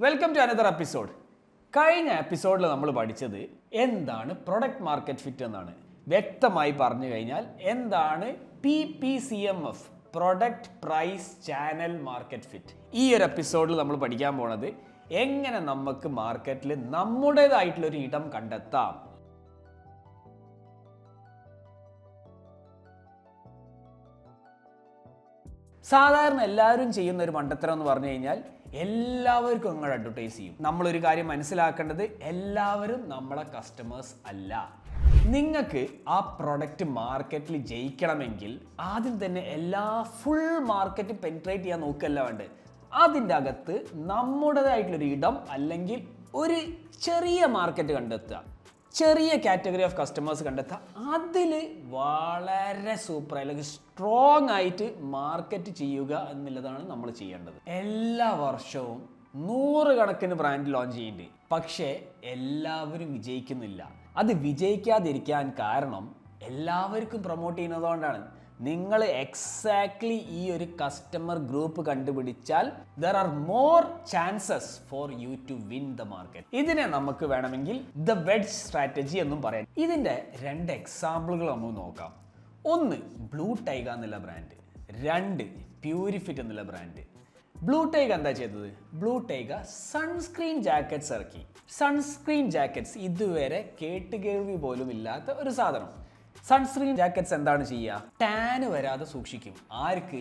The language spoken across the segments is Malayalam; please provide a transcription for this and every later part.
Welcome to another episode. കഴിഞ്ഞ എപ്പിസോഡിൽ നമ്മൾ പഠിച്ചത് എന്താണ് പ്രൊഡക്റ്റ് മാർക്കറ്റ് ഫിറ്റ് എന്നാണ്. വ്യക്തമായി പറഞ്ഞു കഴിഞ്ഞാൽ എന്താണ് PPCMF, product price channel market fit. ഈ ഒരു എപ്പിസോഡിൽ നമ്മൾ പഠിക്കാൻ പോണത് എങ്ങനെ നമുക്ക് മാർക്കറ്റിൽ നമ്മുടേതായിട്ടുള്ളൊരു ഇടം കണ്ടെത്താം. സാധാരണ എല്ലാവരും ചെയ്യുന്ന ഒരു മണ്ടത്തരം എന്ന് പറഞ്ഞു കഴിഞ്ഞാൽ എല്ലാവർക്കും അങ്ങോട്ട് അഡ്വർടൈസ് ചെയ്യും. നമ്മളൊരു കാര്യം മനസ്സിലാക്കേണ്ടത്, എല്ലാവരും നമ്മളെ കസ്റ്റമേഴ്സ് അല്ല. നിങ്ങൾക്ക് ആ പ്രൊഡക്റ്റ് മാർക്കറ്റിൽ ജയിക്കണമെങ്കിൽ ആദ്യം തന്നെ എല്ലാ ഫുൾ മാർക്കറ്റ് പെനിട്രേറ്റ് ചെയ്യാൻ നോക്കുകയല്ല വേണ്ടത്. അതിൻ്റെ അകത്ത് നമ്മുടേതായിട്ടുള്ളൊരു ഇടം അല്ലെങ്കിൽ ഒരു ചെറിയ മാർക്കറ്റ് കണ്ടെത്തുക, ചെറിയ കാറ്റഗറി ഓഫ് കസ്റ്റമേഴ്സ് കണ്ടെത്തുക, അതിൽ വളരെ സൂപ്പർ അല്ലെങ്കിൽ സ്ട്രോങ് ആയിട്ട് മാർക്കറ്റ് ചെയ്യുക എന്നുള്ളതാണ് നമ്മൾ ചെയ്യേണ്ടത്. എല്ലാ വർഷവും 100 കണക്കിന് ബ്രാൻഡ് ലോഞ്ച് ചെയ്യുന്നുണ്ട്, പക്ഷേ എല്ലാവരും വിജയിക്കുന്നില്ല. അത് വിജയിക്കാതിരിക്കാൻ കാരണം എല്ലാവർക്കും പ്രൊമോട്ട് ചെയ്യുന്നതുകൊണ്ടാണ്. നിങ്ങൾ എക്സാക്ട്ലി ഈ ഒരു കസ്റ്റമർ ഗ്രൂപ്പ് കണ്ടുപിടിച്ചാൽ there are more chances for you to win the market. ഇതിനെ നമുക്ക് വേണമെങ്കിൽ ദ വെഡ്ജ് സ്ട്രാറ്റജി എന്നും പറയാം. ഇതിൻ്റെ 2 എക്സാമ്പിളുകൾ നമുക്ക് നോക്കാം. 1 ബ്ലൂ ടൈഗ എന്നുള്ള ബ്രാൻഡ്, 2 പ്യൂരിഫിറ്റ് എന്നുള്ള ബ്രാൻഡ്. ബ്ലൂ ടൈഗ എന്താ ചെയ്തത്? ബ്ലൂ ടൈഗ സൺസ്ക്രീൻ ജാക്കറ്റ്സ് ഇറക്കി. സൺസ്ക്രീൻ ജാക്കറ്റ്സ് ഇതുവരെ കേട്ടുകേൾവി പോലും ഇല്ലാത്ത ഒരു സാധനം. സൺസ്ക്രീൻ ജാക്കറ്റ്സ് എന്താണ് ചെയ്യുക? ടാന് വരാതെ സൂക്ഷിക്കും. ആർക്ക്?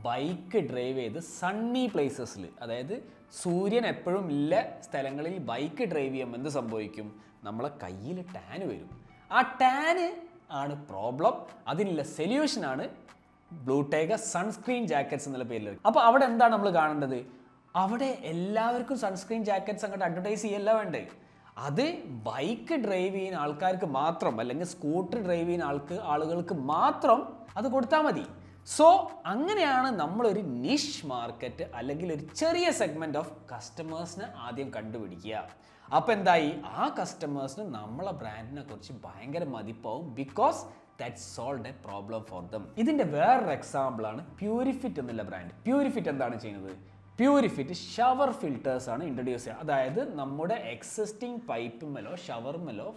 ബൈക്ക് ഡ്രൈവ് ചെയ്ത് സണ്ണി പ്ലേസസിൽ, അതായത് സൂര്യൻ എപ്പോഴും ഇല്ല സ്ഥലങ്ങളിൽ ബൈക്ക് ഡ്രൈവ് ചെയ്യുമ്പോൾ എന്ത് സംഭവിക്കും? നമ്മളെ കയ്യിൽ ടാന് വരും. ആ ടാന് ആണ് പ്രോബ്ലം. അതിനുള്ള സൊല്യൂഷനാണ് ബ്ലൂ ടൈഗ സൺസ്ക്രീൻ ജാക്കറ്റ്സ് എന്നുള്ള പേരിൽ. അപ്പോൾ അവിടെ എന്താണ് നമ്മൾ കാണേണ്ടത്? അവിടെ എല്ലാവർക്കും സൺസ്ക്രീൻ ജാക്കറ്റ്സ് അങ്ങോട്ട് അഡ്വർടൈസ് ചെയ്യല്ല വേണ്ടേ. അത് ബൈക്ക് ഡ്രൈവ് ചെയ്യുന്ന ആൾക്കാർക്ക് മാത്രം, അല്ലെങ്കിൽ സ്കൂട്ടർ ഡ്രൈവ് ചെയ്യുന്ന ആളുകൾക്ക് മാത്രം അത് കൊടുത്താൽ മതി. സോ അങ്ങനെയാണ് നമ്മളൊരു നിഷ് മാർക്കറ്റ് അല്ലെങ്കിൽ ഒരു ചെറിയ സെഗ്മെൻറ്റ് ഓഫ് കസ്റ്റമേഴ്സിനെ ആദ്യം കണ്ടുപിടിക്കുക. അപ്പോൾ എന്തായി? ആ കസ്റ്റമേഴ്സിന് നമ്മളെ ബ്രാൻഡിനെ കുറിച്ച് ഭയങ്കര മതിപ്പാവും, because that solved a problem for them. ഇതിൻ്റെ വേറൊരു എക്സാമ്പിളാണ് പ്യൂരിഫിറ്റ് എന്നുള്ള ബ്രാൻഡ്. പ്യൂരിഫിറ്റ് എന്താണ് ചെയ്യുന്നത്? പ്യൂരിഫിറ്റ് ഷവർ ഫിൽറ്റേഴ്സ് ആണ് ഇൻട്രൊഡ്യൂസ് ചെയ്യുക. അതായത് നമ്മുടെ എക്സിസ്റ്റിംഗ് പൈപ്പുമേലോ ഷവറുമേലോ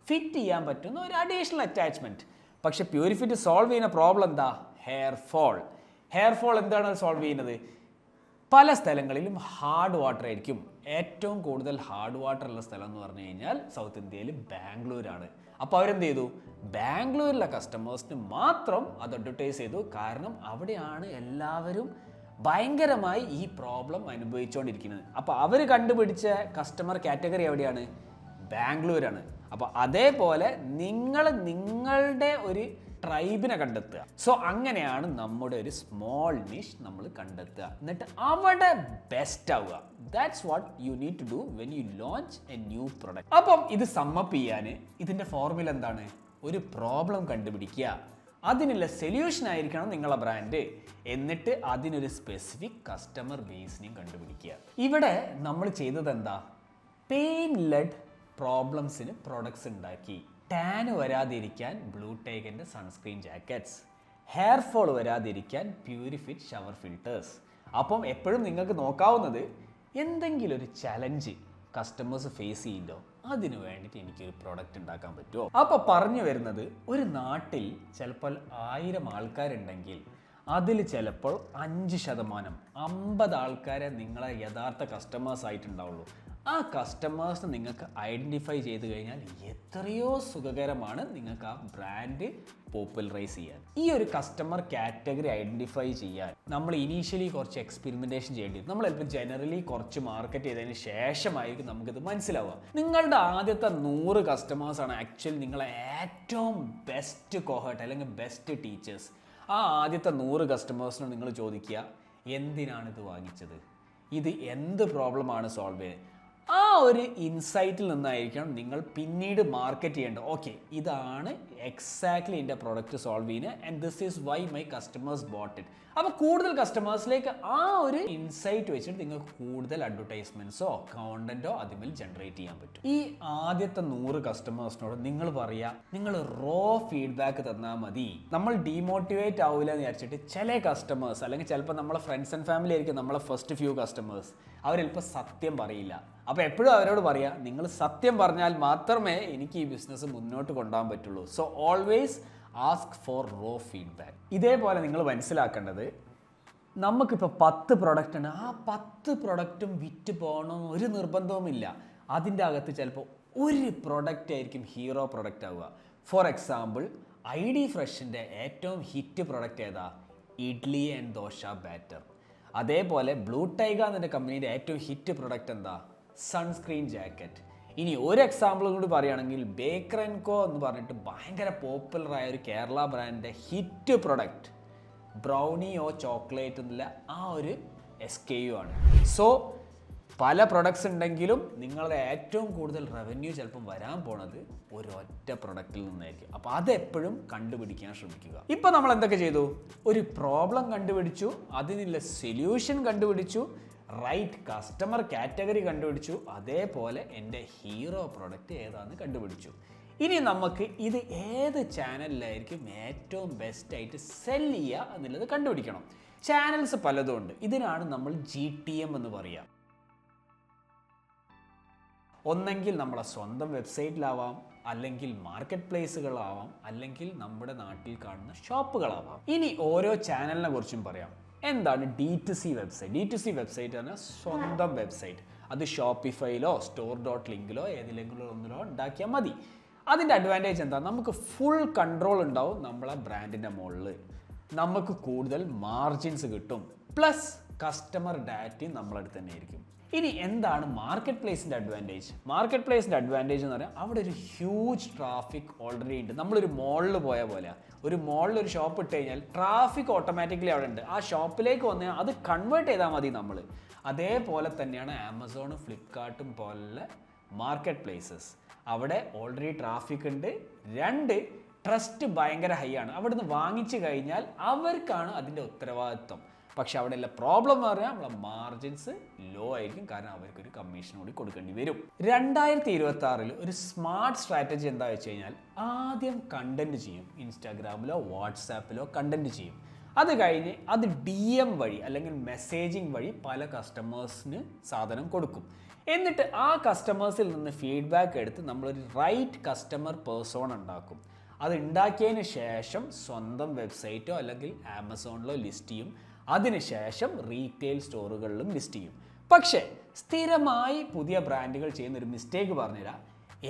ഫിറ്റ് ചെയ്യാൻ പറ്റുന്ന ഒരു അഡീഷണൽ അറ്റാച്ച്മെൻറ്റ്. പക്ഷേ പ്യൂരിഫിറ്റ് സോൾവ് ചെയ്യുന്ന പ്രോബ്ലം എന്താ? Hair fall. ഹെയർ ഫോൾ എന്താണ് സോൾവ് ചെയ്യുന്നത്? പല സ്ഥലങ്ങളിലും ഹാർഡ് വാട്ടർ ആയിരിക്കും. ഏറ്റവും കൂടുതൽ ഹാർഡ് വാട്ടർ ഉള്ള സ്ഥലം എന്ന് പറഞ്ഞു കഴിഞ്ഞാൽ സൗത്ത് ഇന്ത്യയിൽ ബാംഗ്ലൂരാണ്. അപ്പോൾ അവരെന്ത് ചെയ്തു? ബാംഗ്ലൂരിലെ കസ്റ്റമേഴ്സിന് മാത്രം അത് അഡ്വർടൈസ് ചെയ്തു. കാരണം അവിടെയാണ് എല്ലാവരും ഭയങ്കരമായി ഈ പ്രോബ്ലം അനുഭവിച്ചുകൊണ്ടിരിക്കുന്നത്. അപ്പോൾ അവർ കണ്ടുപിടിച്ച കസ്റ്റമർ കാറ്റഗറി എവിടെയാണ്? ബാംഗ്ലൂരാണ്. അപ്പോൾ അതേപോലെ നിങ്ങളുടെ ഒരു ട്രൈബിനെ കണ്ടെത്തുക. സോ അങ്ങനെയാണ് നമ്മുടെ ഒരു സ്മോൾ നിഷ് നമ്മൾ കണ്ടെത്തുക, എന്നിട്ട് അവിടെ ബെസ്റ്റ് ആവുക. That's what you need to do when you launch a new product. അപ്പം ഇത് സമ്മപ്പ് ചെയ്യാൻ ഇതിൻ്റെ ഫോർമുല എന്താണ്? ഒരു പ്രോബ്ലം കണ്ടുപിടിക്കുക, അതിനുള്ള സൊല്യൂഷൻ ആയിരിക്കണം നിങ്ങളെ ബ്രാൻഡ്, എന്നിട്ട് അതിനൊരു സ്പെസിഫിക് കസ്റ്റമർ ബേസിനെയും കണ്ടുപിടിക്കുക. ഇവിടെ നമ്മൾ ചെയ്തത് എന്താ? പെയിൻ ലെഡ് പ്രോബ്ലംസിന് പ്രോഡക്ട്സ് ഉണ്ടാക്കി. ടാന് വരാതിരിക്കാൻ ബ്ലൂ ടൈഗിൻ്റെ സൺസ്ക്രീൻ ജാക്കറ്റ്സ്, ഹെയർ ഫോൾ വരാതിരിക്കാൻ പ്യൂരിഫിറ്റ് ഷവർ ഫിൽറ്റേഴ്സ്. അപ്പം എപ്പോഴും നിങ്ങൾക്ക് നോക്കാവുന്നത്, എന്തെങ്കിലും ഒരു ചലഞ്ച് കസ്റ്റമേഴ്സ് ഫേസ് ചെയ്യില്ലോ, അതിനു വേണ്ടിയിട്ട് എനിക്കൊരു പ്രൊഡക്റ്റ് ഉണ്ടാക്കാൻ പറ്റുമോ? അപ്പോൾ പറഞ്ഞു വരുന്നത്, ഒരു നാട്ടിൽ ചിലപ്പോൾ 1000 ആൾക്കാരുണ്ടെങ്കിൽ അതിൽ ചിലപ്പോൾ 5%, 50 ആൾക്കാരെ നിങ്ങളെ യഥാർത്ഥ കസ്റ്റമേഴ്സ് ആയിട്ടുണ്ടാവുള്ളൂ. ആ കസ്റ്റമേഴ്സിനെ നിങ്ങൾക്ക് ഐഡൻറ്റിഫൈ ചെയ്ത് കഴിഞ്ഞാൽ എത്രയോ സുഖകരമാണ് നിങ്ങൾക്ക് ആ ബ്രാൻഡ് പോപ്പുലറൈസ് ചെയ്യാൻ. ഈ ഒരു കസ്റ്റമർ കാറ്റഗറി ഐഡൻറ്റിഫൈ ചെയ്യാൻ നമ്മൾ ഇനീഷ്യലി കുറച്ച് എക്സ്പെരിമെൻറ്റേഷൻ ചെയ്യേണ്ടി വരും. നമ്മൾ ചിലപ്പോൾ ജനറലി കുറച്ച് മാർക്കറ്റ് ചെയ്തതിന് ശേഷമായിരിക്കും നമുക്കിത് മനസ്സിലാവുക. നിങ്ങളുടെ ആദ്യത്തെ 100 കസ്റ്റമേഴ്സാണ് ആക്ച്വലി നിങ്ങളെ ഏറ്റവും ബെസ്റ്റ് കോഹർട്ട് അല്ലെങ്കിൽ ബെസ്റ്റ് ടീച്ചേഴ്സ്. ആ ആദ്യത്തെ 100 കസ്റ്റമേഴ്സിനോട് നിങ്ങൾ ചോദിക്കുക, എന്തിനാണ് ഇത് വാങ്ങിച്ചത്? ഇത് എന്ത് പ്രോബ്ലമാണ് സോൾവ് ചെയ്യുന്നത്? ആ ഒരു ഇൻസൈറ്റിൽ നിന്നായിരിക്കണം നിങ്ങൾ പിന്നീട് മാർക്കറ്റ് ചെയ്യേണ്ടത്. ഓക്കെ, ഇതാണ് എക്സാക്ട്ലി എൻ്റെ പ്രൊഡക്റ്റ് സോൾവ് ചെയ്യുന്നത് and this is why my customers bought it. അപ്പോൾ കൂടുതൽ കസ്റ്റമേഴ്സിലേക്ക് ആ ഒരു ഇൻസൈറ്റ് വെച്ചിട്ട് നിങ്ങൾക്ക് കൂടുതൽ അഡ്വർടൈസ്മെൻറ്റ്സോ കോണ്ടന്റോ അതിൽ ജനറേറ്റ് ചെയ്യാൻ പറ്റും. ഈ ആദ്യത്തെ 100 കസ്റ്റമേഴ്സിനോട് നിങ്ങൾ പറയുക, നിങ്ങൾ റോ ഫീഡ്ബാക്ക് തന്നാൽ മതി, നമ്മൾ ഡീമോട്ടിവേറ്റ് ആവില്ല എന്ന് വിചാരിച്ചിട്ട് ചില കസ്റ്റമേഴ്സ് അല്ലെങ്കിൽ ചിലപ്പോൾ നമ്മളെ ഫ്രണ്ട്സ് ആൻഡ് ഫാമിലി ആയിരിക്കും നമ്മളെ ഫസ്റ്റ് ഫ്യൂ കസ്റ്റമേഴ്സ്, അവരിപ്പോൾ സത്യം പറയില്ല. അപ്പോൾ എപ്പോഴും അവരോട് പറയുക, നിങ്ങൾ സത്യം പറഞ്ഞാൽ മാത്രമേ എനിക്ക് ഈ ബിസിനസ് മുന്നോട്ട് കൊണ്ടുപോകാൻ പറ്റുള്ളൂ. So always ask for raw feedback. ഇതേപോലെ നിങ്ങൾ മനസ്സിലാക്കേണ്ടത്, നമുക്കിപ്പോൾ 10 പ്രൊഡക്റ്റ് ഉണ്ട്, ആ 10 പ്രൊഡക്റ്റും വിറ്റ് പോകണമെന്ന് ഒരു നിർബന്ധവുമില്ല. അതിൻ്റെ അകത്ത് ചിലപ്പോൾ ഒരു പ്രൊഡക്റ്റ് ആയിരിക്കും ഹീറോ പ്രൊഡക്റ്റ് ആവുക. ഫോർ എക്സാമ്പിൾ, ID ഫ്രഷിൻ്റെ ഏറ്റവും ഹിറ്റ് പ്രൊഡക്റ്റ് ഏതാ? Idli and dosa batter. അതേപോലെ ബ്ലൂ ടൈഗർ എന്ന കമ്പനിയുടെ ഏറ്റവും ഹിറ്റ് പ്രൊഡക്റ്റ് എന്താ? Sunscreen jacket. ഇനി ഒരു എക്സാമ്പിൾ കൂടി പറയുകയാണെങ്കിൽ ബേക്കർ ആൻഡ് കോ എന്ന് പറഞ്ഞിട്ട് ഭയങ്കര പോപ്പുലറായ ഒരു കേരള ബ്രാൻഡിൻ്റെ ഹിറ്റ് പ്രൊഡക്റ്റ് ബ്രൗണിയോ ചോക്ലേറ്റ് എന്നുള്ള ആ ഒരു SKU ആണ്. സോ പല പ്രൊഡക്ട്സ് ഉണ്ടെങ്കിലും നിങ്ങളുടെ ഏറ്റവും കൂടുതൽ റവന്യൂ ചിലപ്പം വരാൻ പോണത് ഒരൊറ്റ പ്രൊഡക്റ്റിൽ നിന്നായിരിക്കും. അപ്പോൾ അതെപ്പോഴും കണ്ടുപിടിക്കാൻ ശ്രമിക്കുക. ഇപ്പം നമ്മൾ എന്തൊക്കെ ചെയ്തു? ഒരു പ്രോബ്ലം കണ്ടുപിടിച്ചു, അതിനുള്ള സൊല്യൂഷൻ കണ്ടുപിടിച്ചു, റൈറ്റ് കസ്റ്റമർ കാറ്റഗറി കണ്ടുപിടിച്ചു, അതേപോലെ എൻ്റെ ഹീറോ പ്രൊഡക്റ്റ് ഏതാണെന്ന് കണ്ടുപിടിച്ചു. ഇനി നമുക്ക് ഇത് ഏത് ചാനലിലായിരിക്കും ഏറ്റവും ബെസ്റ്റായിട്ട് സെല് ചെയ്യുക എന്നുള്ളത് കണ്ടുപിടിക്കണം. ചാനൽസ് പലതും ഉണ്ട്. ഇതിനാണ് നമ്മൾ GTM എന്ന് പറയുക. ഒന്നെങ്കിൽ നമ്മളെ സ്വന്തം വെബ്സൈറ്റിലാവാം, അല്ലെങ്കിൽ മാർക്കറ്റ് പ്ലേസുകളാവാം, അല്ലെങ്കിൽ നമ്മുടെ നാട്ടിൽ കാണുന്ന ഷോപ്പുകളാവാം. ഇനി ഓരോ ചാനലിനെ കുറിച്ചും പറയാം. എന്താണ് D2C വെബ്സൈറ്റ്? D2C വെബ്സൈറ്റ് ആണ് സ്വന്തം വെബ്സൈറ്റ്. അത് ഷോപ്പിഫൈയിലോ store.linkലോ ഏതിലെങ്കിലും ഒന്നിലോ ഉണ്ടാക്കിയാൽ മതി. അതിൻ്റെ അഡ്വാൻറ്റേജ് എന്താ? നമുക്ക് ഫുൾ കൺട്രോൾ ഉണ്ടാവും നമ്മളെ ബ്രാൻഡിൻ്റെ മുകളിൽ. നമുക്ക് കൂടുതൽ മാർജിൻസ് കിട്ടും, പ്ലസ് കസ്റ്റമർ ഡാറ്റയും നമ്മളടുത്ത് തന്നെ ആയിരിക്കും. ഇനി എന്താണ് മാർക്കറ്റ് പ്ലേസിൻ്റെ അഡ്വാൻറ്റേജ്? മാർക്കറ്റ് പ്ലേസിൻ്റെ അഡ്വാൻറ്റേജ് എന്ന് പറഞ്ഞാൽ അവിടെ ഒരു ഹ്യൂജ് ട്രാഫിക് ഓൾറെഡി ഉണ്ട്. നമ്മളൊരു മോളിൽ പോയ പോലെ, ഒരു മോളിൽ ഒരു ഷോപ്പ് ഇട്ട് കഴിഞ്ഞാൽ ട്രാഫിക് ഓട്ടോമാറ്റിക്കലി അവിടെ ഉണ്ട്. ആ ഷോപ്പിലേക്ക് വന്നാൽ അത് കൺവേർട്ട് ചെയ്താൽ മതി നമ്മൾ. അതേപോലെ തന്നെയാണ് ആമസോണും ഫ്ലിപ്കാർട്ടും പോലുള്ള മാർക്കറ്റ് പ്ലേസസ്. അവിടെ ഓൾറെഡി ട്രാഫിക് ഉണ്ട്. 2, ട്രസ്റ്റ് ഭയങ്കര ഹൈ ആണ്. അവിടുന്ന് വാങ്ങിച്ചു കഴിഞ്ഞാൽ അവർക്കാണ് അതിൻ്റെ ഉത്തരവാദിത്വം. പക്ഷെ അവിടെയുള്ള പ്രോബ്ലം എന്ന് പറഞ്ഞാൽ നമ്മളെ മാർജിൻസ് ലോ ആയിരിക്കും, കാരണം അവർക്കൊരു കമ്മീഷൻ കൂടി കൊടുക്കേണ്ടി വരും. 2026 ഒരു സ്മാർട്ട് സ്ട്രാറ്റജി എന്താ വെച്ച് കഴിഞ്ഞാൽ, ആദ്യം കണ്ടന്റ് ചെയ്യും. ഇൻസ്റ്റാഗ്രാമിലോ വാട്സാപ്പിലോ കണ്ടന്റ് ചെയ്യും. അത് കഴിഞ്ഞ് അത് DM വഴി അല്ലെങ്കിൽ മെസ്സേജിങ് വഴി പല കസ്റ്റമേഴ്സിന് സാധനം കൊടുക്കും. എന്നിട്ട് ആ കസ്റ്റമേഴ്സിൽ നിന്ന് ഫീഡ്ബാക്ക് എടുത്ത് നമ്മളൊരു റൈറ്റ് കസ്റ്റമർ പേഴ്സോൺ ഉണ്ടാക്കും. അത് ഉണ്ടാക്കിയതിന് ശേഷം സ്വന്തം വെബ്സൈറ്റോ അല്ലെങ്കിൽ ആമസോണിലോ ലിസ്റ്റ് ചെയ്യും. അതിനുശേഷം റീറ്റെയിൽ സ്റ്റോറുകളിലും ലിസ്റ്റ് ചെയ്യും. പക്ഷേ സ്ഥിരമായി പുതിയ ബ്രാൻഡുകൾ ചെയ്യുന്നൊരു മിസ്റ്റേക്ക് പറഞ്ഞുതരാം,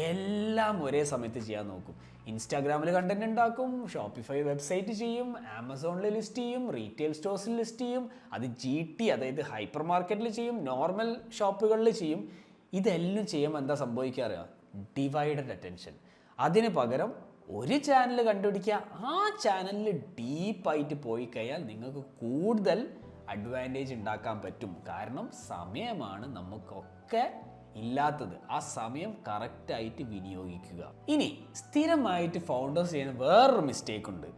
എല്ലാം ഒരേ സമയത്ത് ചെയ്യാൻ നോക്കും. ഇൻസ്റ്റാഗ്രാമിൽ കണ്ടന്റ് ഉണ്ടാക്കും, ഷോപ്പിഫൈ വെബ്സൈറ്റ് ചെയ്യും, ആമസോണിൽ ലിസ്റ്റ് ചെയ്യും, റീറ്റെയിൽ സ്റ്റോഴ്സിൽ ലിസ്റ്റ് ചെയ്യും, അത് GT അതായത് ഹൈപ്പർ മാർക്കറ്റിൽ ചെയ്യും, നോർമൽ ഷോപ്പുകളിൽ ചെയ്യും. ഇതെല്ലാം ചെയ്യുമ്പോൾ എന്താ സംഭവിക്കാറുക? Divided attention. അതിന് പകരം ഒരു ചാനൽ കണ്ടുപിടിക്കുക, ആ ചാനലിൽ ഡീപ്പായിട്ട് പോയി കഴിഞ്ഞാൽ നിങ്ങൾക്ക് കൂടുതൽ അഡ്വാൻറ്റേജ് ഉണ്ടാക്കാൻ പറ്റും. കാരണം സമയമാണ് നമുക്കൊക്കെ ഇല്ലാത്തത്. ആ സമയം കറക്റ്റായിട്ട് വിനിയോഗിക്കുക. ഇനി സ്ഥിരമായിട്ട് ഫൗണ്ടേഴ്സ് ചെയ്യുന്ന വേറൊരു മിസ്റ്റേക്ക് ഉണ്ട്.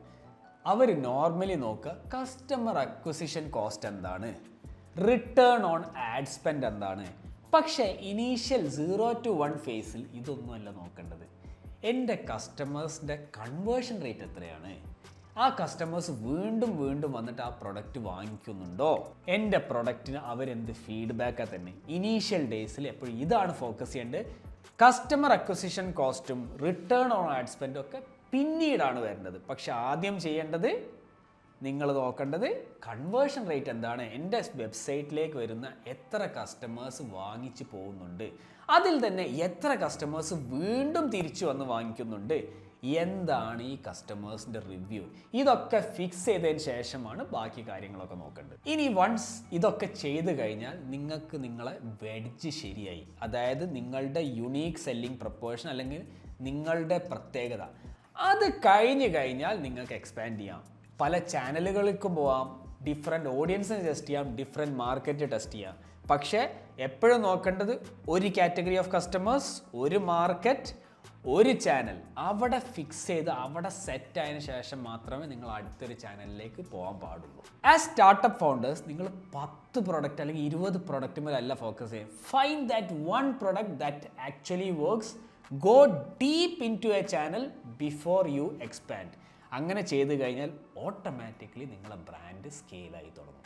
അവർ നോർമലി നോക്കുക കസ്റ്റമർ അക്വിസിഷൻ കോസ്റ്റ് എന്താണ്, റിട്ടേൺ ഓൺ ആഡ് സ്പെൻഡ് എന്താണ്. പക്ഷേ ഇനീഷ്യൽ 0 to 1 ഫേസിൽ ഇതൊന്നുമല്ല നോക്കേണ്ടത്. എൻ്റെ കസ്റ്റമേഴ്സിൻ്റെ കൺവേർഷൻ റേറ്റ് എത്രയാണ്, ആ കസ്റ്റമേഴ്സ് വീണ്ടും വീണ്ടും വന്നിട്ട് ആ പ്രൊഡക്റ്റ് വാങ്ങിക്കുന്നുണ്ടോ, എൻ്റെ പ്രൊഡക്റ്റിന് അവരെന്ത് ഫീഡ്ബാക്കാണ് തന്നെ. ഇനീഷ്യൽ ഡേയ്സിൽ എപ്പോഴും ഇതാണ് ഫോക്കസ് ചെയ്യേണ്ടത്. കസ്റ്റമർ അക്വിസിഷൻ കോസ്റ്റും റിട്ടേൺ ഓൺ ആഡ് സ്പെൻഡും ഒക്കെ പിന്നീടാണ് വരേണ്ടത്. പക്ഷെ ആദ്യം ചെയ്യേണ്ടത്, നിങ്ങൾ നോക്കേണ്ടത് കൺവേർഷൻ റേറ്റ് എന്താണ്, എൻ്റെ വെബ്സൈറ്റിലേക്ക് വരുന്ന എത്ര കസ്റ്റമേഴ്സ് വാങ്ങിച്ച് പോകുന്നുണ്ട്, അതിൽ തന്നെ എത്ര കസ്റ്റമേഴ്സ് വീണ്ടും തിരിച്ചു വന്ന് വാങ്ങിക്കുന്നുണ്ട്, എന്താണ് ഈ കസ്റ്റമേഴ്സിൻ്റെ റിവ്യൂ. ഇതൊക്കെ ഫിക്സ് ചെയ്തതിന് ശേഷമാണ് ബാക്കി കാര്യങ്ങളൊക്കെ നോക്കേണ്ടത്. ഇനി വൺസ് ഇതൊക്കെ ചെയ്ത് കഴിഞ്ഞാൽ നിങ്ങൾക്ക് നിങ്ങളെ വെഡ്ജ് ശരിയായി. അതായത് നിങ്ങളുടെ യുണീക്ക് സെല്ലിംഗ് പ്രൊപ്പോർഷൻ അല്ലെങ്കിൽ നിങ്ങളുടെ പ്രത്യേകത അത് കഴിഞ്ഞ് കഴിഞ്ഞാൽ നിങ്ങൾക്ക് എക്സ്പാൻഡ് ചെയ്യാം. പല ചാനലുകൾക്കും പോവാം, ഡിഫറെൻറ്റ് ഓഡിയൻസിനെ ടെസ്റ്റ് ചെയ്യാം, ഡിഫറെൻറ്റ് മാർക്കറ്റ് ടെസ്റ്റ് ചെയ്യാം. പക്ഷേ എപ്പോഴും നോക്കേണ്ടത് ഒരു കാറ്റഗറി ഓഫ് കസ്റ്റമേഴ്സ്, ഒരു മാർക്കറ്റ്, ഒരു ചാനൽ അവിടെ ഫിക്സ് ചെയ്ത് അവിടെ സെറ്റ് ആയതിനു ശേഷം മാത്രമേ നിങ്ങൾ അടുത്തൊരു ചാനലിലേക്ക് പോകാൻ പാടുള്ളൂ. ആസ് സ്റ്റാർട്ടപ്പ് ഫൗണ്ടേഴ്സ് നിങ്ങൾ 10 പ്രൊഡക്റ്റ് അല്ലെങ്കിൽ 20 പ്രൊഡക്റ്റ് മേലല്ല ഫോക്കസ് ചെയ്യും. Find that one product that actually works. Go deep into a channel before you expand. അങ്ങനെ ചെയ്ത് കഴിഞ്ഞാൽ ഓട്ടോമാറ്റിക്കലി നിങ്ങളുടെ ബ്രാൻഡ് സ്കെയിലായി തുടങ്ങും.